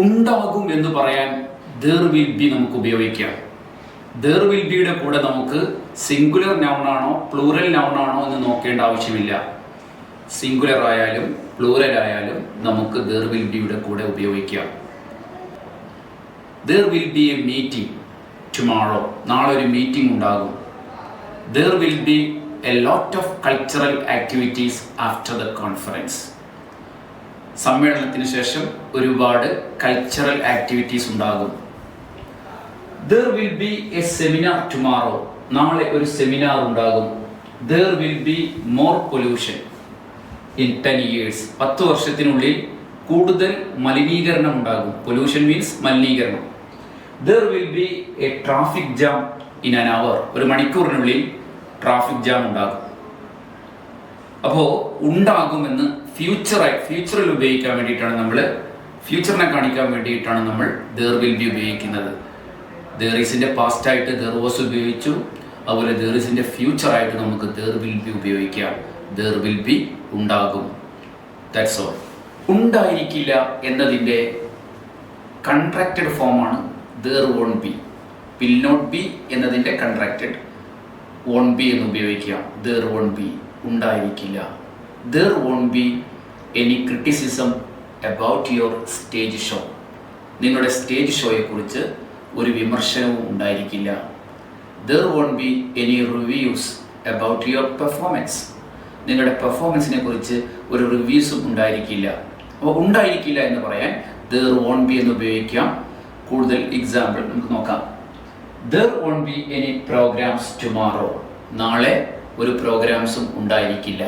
ഉണ്ടാകും എന്ന് പറയാൻ there will be നമുക്ക് ഉപയോഗിക്കാം. there will beയുടെ കൂടെ നമുക്ക് സിംഗുലർ നൗൺ ആണോ പ്ലൂറൽ നൗൺ ആണോ എന്ന് നോക്കേണ്ട ആവശ്യമില്ല. സിംഗുലർ ആയാലും പ്ലൂറൽ ആയാലും നമുക്ക് there will beയുടെ കൂടെ ഉപയോഗിക്കാം. there will be a meeting tomorrow. നാളെ ഒരു മീറ്റിംഗ് ഉണ്ടാകും. there will be a lot of cultural activities after the conference. സമ്മേളനത്തിന് ശേഷം ഒരുപാട് കൾച്ചറൽ ആക്ടിവിറ്റീസ് ഉണ്ടാകും. there will be a seminar tomorrow. നാളെ ഒരു സെമിനാർ ഉണ്ടാകും. there will be more pollution in 10 years. 10 വർഷത്തിനുള്ളിൽ കൂടുതൽ മലിനീകരണം ഉണ്ടാകും. പൊല്യൂഷൻ മീൻസ് മലിനീകരണം. there will be a traffic jam in an hour. ഒരു മണിക്കൂറിനുള്ളിൽ ട്രാഫിക് ജാം ഉണ്ടാകും. അപ്പോൾ ഉണ്ടാകുമെന്ന് ഫ്യൂച്ചറിൽ ഉപയോഗിക്കാൻ വേണ്ടിയിട്ടാണ് ഫ്യൂച്ചറിനെ കാണിക്കാൻ വേണ്ടിയിട്ടാണ് നമ്മൾ there will be ഉപയോഗിക്കുന്നത്. there isന്റെ പാസ്റ്റായിട്ട് there was ഉപയോഗിച്ചു. അതുപോലെ there isന്റെ ഫ്യൂച്ചറായിട്ട് നമുക്ക് there will be ഉപയോഗിക്കാം. there will be ഉണ്ടാകും. That's all. ഉണ്ടായിരിക്കില്ല എന്നതിൻ്റെ കൺട്രാക്റ്റഡ് ഫോമാണ് there won't be. will not be എന്നതിൻ്റെ കൺട്രാക്റ്റഡ് won't be എന്ന് ഉപയോഗിക്കാം. there won't be ഉണ്ടായിരിക്കില്ല. there won't be any criticism about your stage show. നിങ്ങളുടെ സ്റ്റേജ് ഷോയെ കുറിച്ച് ഒരു വിമർശനവും ഉണ്ടായിരിക്കില്ല. there won't be any reviews about your performance. നിങ്ങളുടെ പെർഫോമൻസിനെ കുറിച്ച് ഒരു റിവ്യൂസും ഉണ്ടായിരിക്കില്ല. അപ്പോൾ ഉണ്ടായിരിക്കില്ല എന്ന് പറയാൻ there won't be എന്ന് ഉപയോഗിക്കാം. കൂടുതൽ എക്സാമ്പിൾ നമുക്ക് നോക്കാം. there won't be any programs tomorrow. നാളെ ഒരു പ്രോഗ്രാംസും ഉണ്ടായിരിക്കില്ല.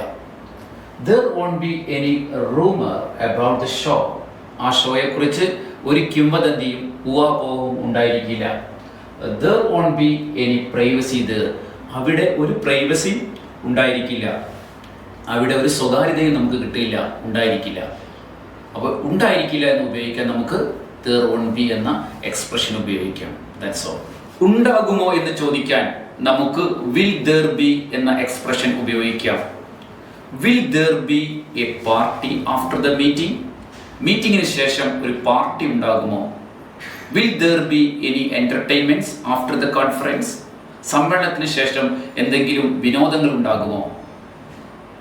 there won't be any rumor about the show. ആ ഷോയെ കുറിച്ച് ഒരു കിംവദന്തിയും ഊഹാപോഹവും ഉണ്ടായിരിക്കില്ല. there won't be any privacy there. അവിടെ ഒരു പ്രൈവസി ഉണ്ടായിരിക്കില്ല. അവിടെ ഒരു സ്വകാര്യതയും നമുക്ക് കിട്ടില്ല, ഉണ്ടായിരിക്കില്ല. അപ്പോൾ ഉണ്ടായിരിക്കില്ല എന്ന് ഉപയോഗിക്കാൻ നമുക്ക് there won't be എന്ന എക്സ്പ്രഷൻ ഉപയോഗിക്കാം. That's all. ഉണ്ടാകുമോ എന്ന് ചോദിക്കാൻ നമുക്ക് will there be എന്ന എക്സ്പ്രഷൻ ഉപയോഗിക്കാം. will there be a party after the meeting? മീറ്റിംഗിന് ശേഷം ഒരു പാർട്ടി ഉണ്ടാകുമോ? will there be any entertainments after the conference? സമ്മേളനത്തിന് ശേഷം എന്തെങ്കിലും വിനോദങ്ങൾ ഉണ്ടാകുമോ?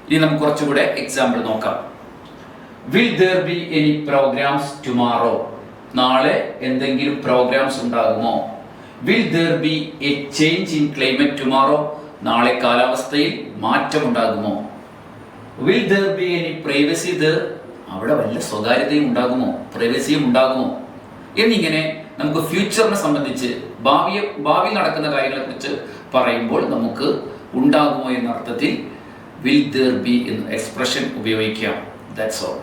ഇനി നമുക്ക് കുറച്ചുകൂടെ എക്സാമ്പിൾ നോക്കാം. will there be any programs tomorrow? നാളെ എന്തെങ്കിലും പ്രോഗ്രാംസ് ഉണ്ടാകുമോ? will there be a change in climate tomorrow? നാളെ കാലാവസ്ഥയിൽ മാറ്റമുണ്ടാകുമോ? will there be any privacy there? അവിടെ വല്ല സ്വകാര്യതയും ഉണ്ടാകുമോ, പ്രൈവസിയും ഉണ്ടാകുമോ എന്നിങ്ങനെ നമുക്ക് ഫ്യൂച്ചറിനെ സംബന്ധിച്ച് ഭാവിയിൽ നടക്കുന്ന കാര്യങ്ങളെ കുറിച്ച് പറയുമ്പോൾ നമുക്ക് ഉണ്ടാകുമോ എന്ന അർത്ഥത്തിൽ will there be എന്ന എക്സ്പ്രഷൻ ഉപയോഗിക്കാം. That's all.